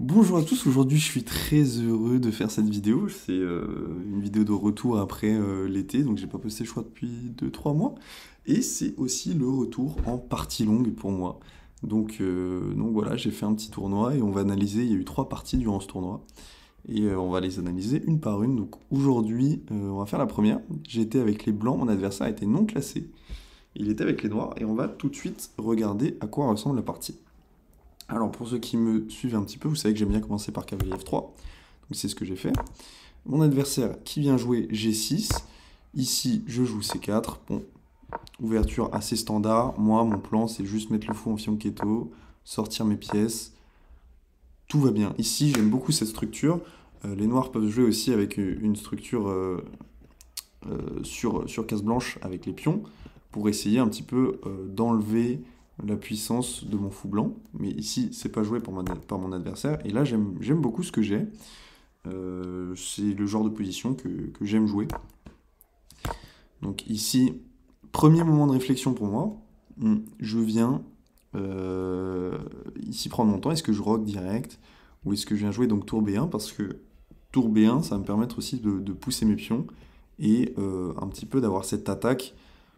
Bonjour à tous, aujourd'hui je suis très heureux de faire cette vidéo. C'est une vidéo de retour après l'été, donc j'ai pas posté je crois depuis 2 3 mois. Et c'est aussi le retour en partie longue pour moi. Donc voilà, j'ai fait un petit tournoi et on va analyser, il y a eu 3 parties durant ce tournoi. Et on va les analyser une par une. Donc aujourd'hui, on va faire la première. J'ai été avec les blancs, mon adversaire était non classé. Il était avec les noirs et on va tout de suite regarder à quoi ressemble la partie. Alors pour ceux qui me suivent un petit peu, vous savez que j'aime bien commencer par cavalier F3, donc c'est ce que j'ai fait. Mon adversaire qui vient jouer G6, ici je joue C4, bon, ouverture assez standard, moi mon plan c'est juste mettre le fou en fianchetto, sortir mes pièces, tout va bien. Ici j'aime beaucoup cette structure, les noirs peuvent jouer aussi avec une structure sur case blanche avec les pions, pour essayer un petit peu d'enlever la puissance de mon fou blanc. Mais ici, c'est pas joué par mon adversaire. Et là, j'aime beaucoup ce que j'ai. C'est le genre de position que j'aime jouer. Donc ici, premier moment de réflexion pour moi. Je viens ici prendre mon temps. Est-ce que je rock direct ou est-ce que je viens jouer donc tour B1? Parce que tour B1, ça va me permettre aussi de pousser mes pions et un petit peu d'avoir cette attaque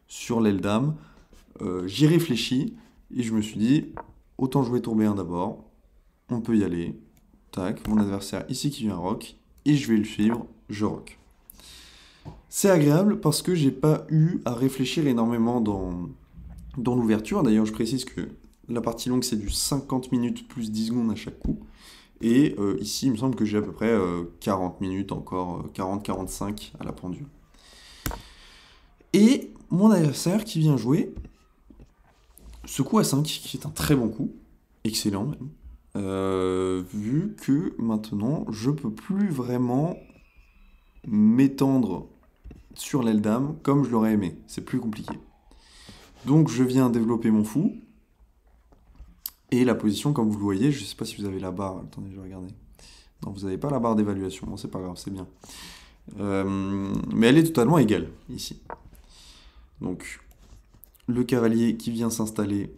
sur l'aile dame. J'y réfléchis et je me suis dit, autant jouer tour B1 d'abord, on peut y aller. Tac, mon adversaire ici qui vient rock, et je vais le suivre, je rock. C'est agréable parce que j'ai pas eu à réfléchir énormément dans l'ouverture. D'ailleurs, je précise que la partie longue, c'est du 50 minutes plus 10 secondes à chaque coup. Et ici, il me semble que j'ai à peu près 40 minutes encore, 40-45 à la pendule. Et mon adversaire qui vient jouer ce coup à 5, qui est un très bon coup, excellent même, vu que maintenant je peux plus vraiment m'étendre sur l'aile dame comme je l'aurais aimé, c'est plus compliqué. Donc je viens développer mon fou, et la position comme vous le voyez, je sais pas si vous avez la barre, attendez je vais regarder. Non, vous n'avez pas la barre d'évaluation, bon c'est pas grave, c'est bien. Mais elle est totalement égale ici. Donc le cavalier qui vient s'installer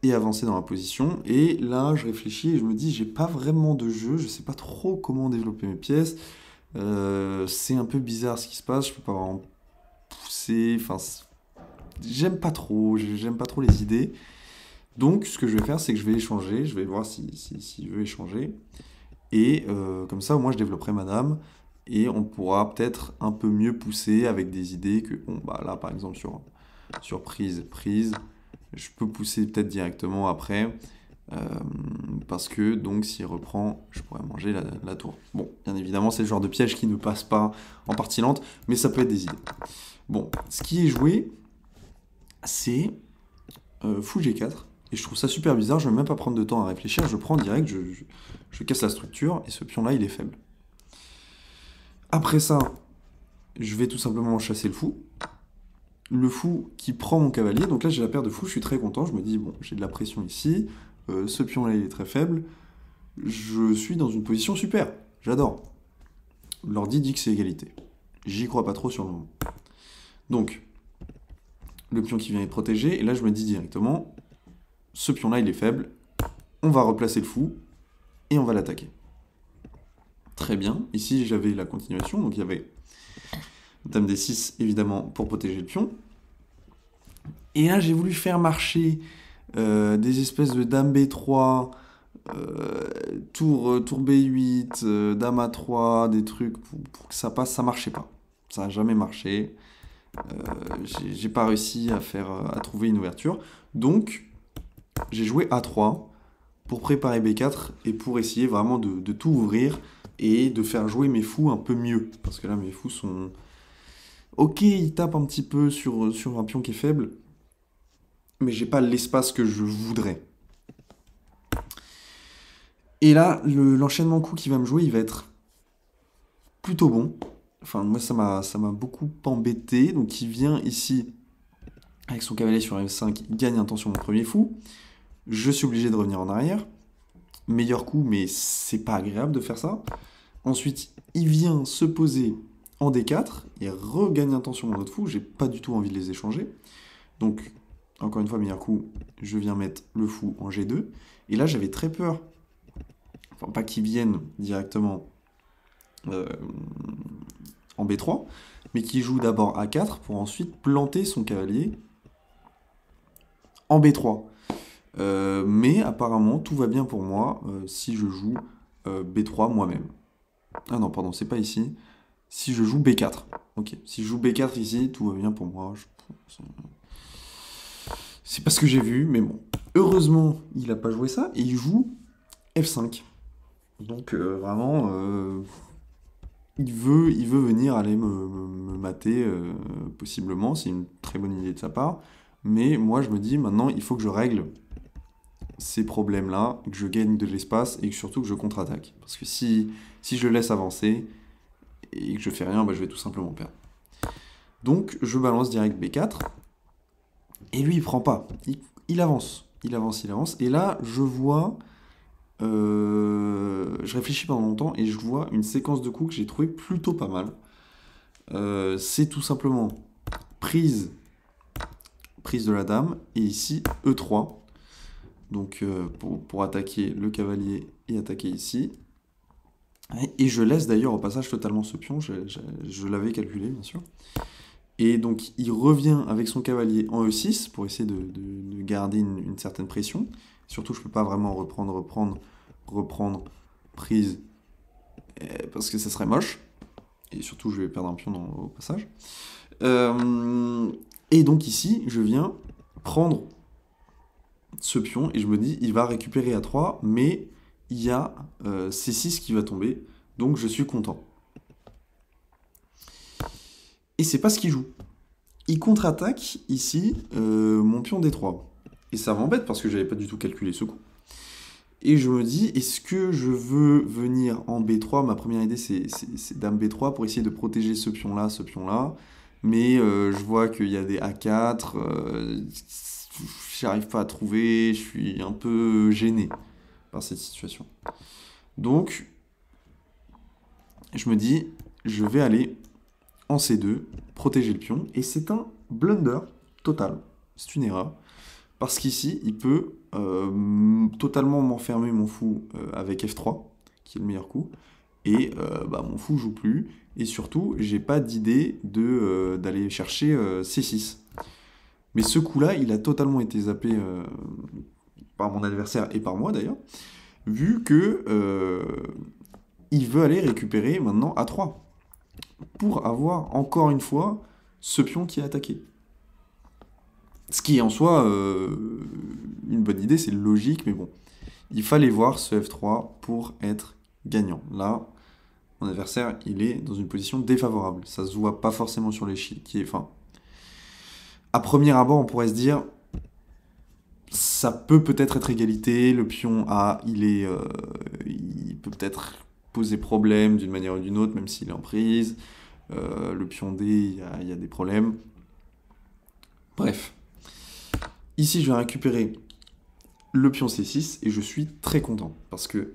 et avancer dans la position. Et là, je réfléchis et je me dis, j'ai pas vraiment de jeu, je sais pas trop comment développer mes pièces. C'est un peu bizarre ce qui se passe, je peux pas vraiment pousser. Enfin, j'aime pas trop les idées. Donc, ce que je vais faire, c'est que je vais échanger, je vais voir si je veux échanger. Et comme ça, au moins, je développerai ma dame. Et on pourra peut-être un peu mieux pousser avec des idées que, bon, bah là, par exemple, sur prise, je peux pousser peut-être directement après, euh, parce que donc s'il reprend, je pourrais manger la tour. Bon, bien évidemment, c'est le genre de piège qui ne passe pas en partie lente, mais ça peut être des idées. Bon, ce qui est joué, c'est fou G4, et je trouve ça super bizarre, je ne vais même pas prendre de temps à réfléchir, je prends direct, je casse la structure, et ce pion-là, il est faible. Après ça, je vais tout simplement chasser le fou. Le fou qui prend mon cavalier, donc là j'ai la paire de fous, je suis très content, je me dis, bon, j'ai de la pression ici, ce pion-là il est très faible, je suis dans une position super, j'adore. L'ordi dit que c'est égalité. J'y crois pas trop sur le moment. Donc, le pion qui vient être protégé, et là je me dis directement, ce pion-là il est faible, on va replacer le fou, et on va l'attaquer. Très bien, ici j'avais la continuation, donc il y avait dame D6 évidemment pour protéger le pion. Et là j'ai voulu faire marcher des espèces de dame B3, tour B8, dame A3, des trucs pour que ça passe, ça marchait pas. Ça n'a jamais marché. J'ai pas réussi à trouver une ouverture. Donc, j'ai joué A3 pour préparer B4 et pour essayer vraiment de tout ouvrir et de faire jouer mes fous un peu mieux. Parce que là, mes fous sont... Ok, ils tapent un petit peu sur un pion qui est faible, mais j'ai pas l'espace que je voudrais. Et là, l'enchaînement coup qui va me jouer, il va être plutôt bon. Enfin, moi, ça m'a beaucoup embêté. Donc, il vient ici avec son cavalier sur F5, il gagne un temps sur mon premier fou. Je suis obligé de revenir en arrière. Meilleur coup, mais c'est pas agréable de faire ça. Ensuite, il vient se poser en D4 et regagne un temps sur mon autre fou. J'ai pas du tout envie de les échanger. Donc, encore une fois, meilleur coup, je viens mettre le fou en G2. Et là, j'avais très peur. Enfin, pas qui viennent directement euh, en B3, mais qui joue d'abord A4 pour ensuite planter son cavalier en B3. Mais apparemment, tout va bien pour moi si je joue B3 moi-même. Ah non, pardon, c'est pas ici. Si je joue B4. Ok, si je joue B4 ici, tout va bien pour moi. C'est pas ce que j'ai vu, mais bon. Heureusement, il a pas joué ça et il joue F5. Donc vraiment, il veut venir aller me mater possiblement. C'est une très bonne idée de sa part. Mais moi, je me dis maintenant, il faut que je règle ces problèmes-là, que je gagne de l'espace et que surtout que je contre-attaque. Parce que si je le laisse avancer et que je fais rien, bah, je vais tout simplement perdre. Donc je balance direct B4 et lui il prend pas. Il avance, il avance, il avance. Et là je vois, je réfléchis pendant longtemps et je vois une séquence de coups que j'ai trouvé plutôt pas mal. C'est tout simplement prise de la dame et ici E3. Donc pour attaquer le cavalier et attaquer ici. Et je laisse d'ailleurs au passage totalement ce pion, je l'avais calculé bien sûr. Et donc il revient avec son cavalier en E6 pour essayer de garder une certaine pression. Surtout je ne peux pas vraiment reprendre prise parce que ça serait moche. Et surtout je vais perdre un pion au passage. Et donc ici je viens prendre ce pion et je me dis il va récupérer à 3 mais il y a C6 qui va tomber donc je suis content et c'est pas ce qu'il joue, il contre-attaque ici mon pion D3 et ça m'embête parce que j'avais pas du tout calculé ce coup et je me dis est-ce que je veux venir en B3, ma première idée c'est dame B3 pour essayer de protéger ce pion là mais je vois qu'il y a des A4 j'arrive pas à trouver, je suis un peu gêné par cette situation. Donc, je me dis, je vais aller en C2, protéger le pion, et c'est un blunder total. C'est une erreur. Parce qu'ici, il peut totalement m'enfermer mon fou avec F3, qui est le meilleur coup, et mon fou joue plus, et surtout, j'ai pas d'idée d'aller chercher C6. Mais ce coup-là, il a totalement été zappé par mon adversaire et par moi d'ailleurs, vu que il veut aller récupérer maintenant A3 pour avoir encore une fois ce pion qui est attaqué. Ce qui est en soi une bonne idée, c'est logique, mais bon, il fallait voir ce F3 pour être gagnant. Là, mon adversaire, il est dans une position défavorable. Ça se voit pas forcément sur l'échiquier. Enfin, à premier abord, on pourrait se dire, ça peut peut-être être égalité, le pion A, il peut peut-être poser problème d'une manière ou d'une autre, même s'il est en prise. Le pion D, il y a des problèmes. Bref. Ici, je vais récupérer le pion C6 et je suis très content. Parce que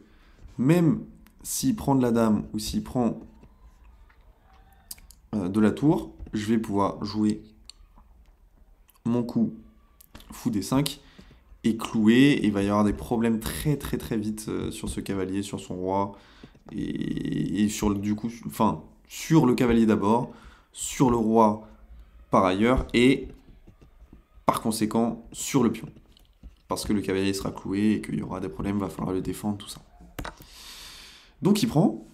même s'il prend de la dame ou s'il prend de la tour, je vais pouvoir jouer mon coup fou D5 et clouer. Et il va y avoir des problèmes très très très vite sur ce cavalier, sur son roi. Et sur sur le cavalier d'abord, sur le roi par ailleurs, et par conséquent sur le pion. Parce que le cavalier sera cloué et qu'il y aura des problèmes, il va falloir le défendre, tout ça. Donc il prend,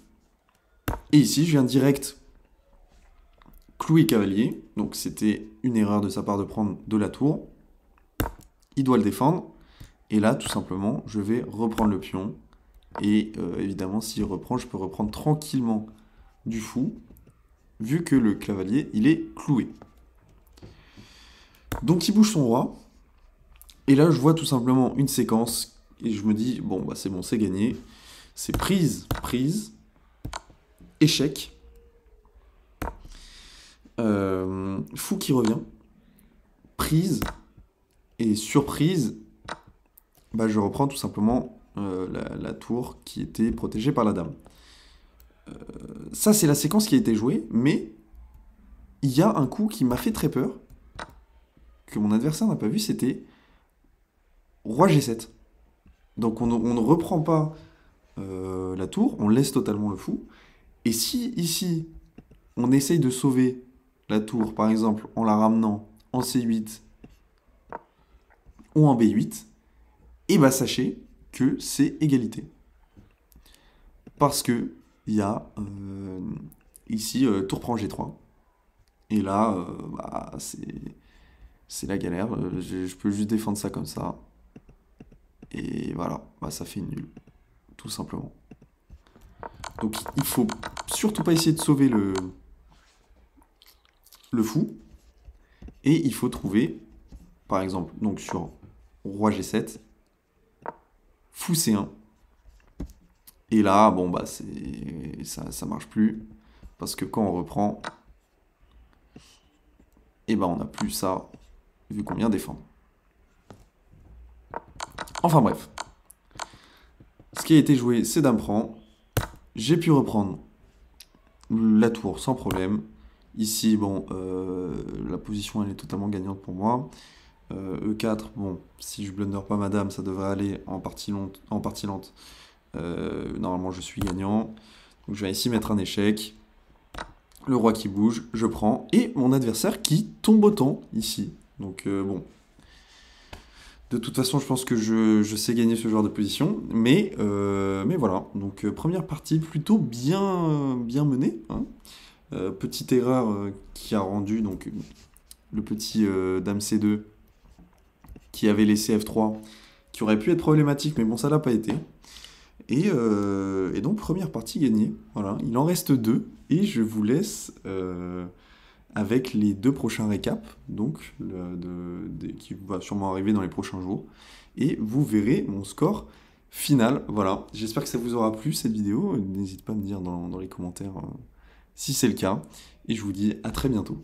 et ici je viens direct clouer cavalier, donc c'était une erreur de sa part de prendre de la tour. Il doit le défendre, et là tout simplement je vais reprendre le pion, et évidemment s'il reprend, je peux reprendre tranquillement du fou, vu que le cavalier il est cloué. Donc il bouge son roi, et là je vois tout simplement une séquence, et je me dis, bon bah c'est bon, c'est gagné, c'est prise, prise, échec, fou qui revient, prise, et surprise, bah je reprends tout simplement la tour qui était protégée par la dame. Ça c'est la séquence qui a été jouée, mais il y a un coup qui m'a fait très peur, que mon adversaire n'a pas vu, c'était roi G7. Donc on ne reprend pas la tour, on laisse totalement le fou. Et si ici, on essaye de sauver la tour, par exemple, en la ramenant en C8 ou en B8, et bah sachez que c'est égalité. Parce que il y a ici tour prend G3. Et là, bah, c'est la galère. Je peux juste défendre ça comme ça. Et voilà, bah, ça fait nul. Tout simplement. Donc il faut surtout pas essayer de sauver le fou. Et il faut trouver, par exemple, donc sur roi G7, fou C1. Et là, bon, bah, ça marche plus. Parce que quand on reprend, et bah, on n'a plus ça, vu qu'on vient défendre. Enfin bref. Ce qui a été joué, c'est dame prend. J'ai pu reprendre la tour sans problème. Ici, bon, la position, elle est totalement gagnante pour moi. E4, bon, si je blunder pas madame, ça devrait aller en partie lente. Normalement, je suis gagnant. Donc, je vais ici mettre un échec. Le roi qui bouge, je prends. Et mon adversaire qui tombe autant, ici. Donc, bon. De toute façon, je pense que je sais gagner ce genre de position. Mais voilà. Donc, première partie plutôt bien menée. Hein. Petite erreur qui a rendu donc, le petit dame C2 qui avait laissé F3, qui aurait pu être problématique, mais bon, ça l'a pas été. Et donc, première partie gagnée. Voilà, il en reste 2. Et je vous laisse avec les 2 prochains récaps, donc, qui va sûrement arriver dans les prochains jours. Et vous verrez mon score final. Voilà, j'espère que ça vous aura plu, cette vidéo. N'hésitez pas à me dire dans les commentaires si c'est le cas. Et je vous dis à très bientôt.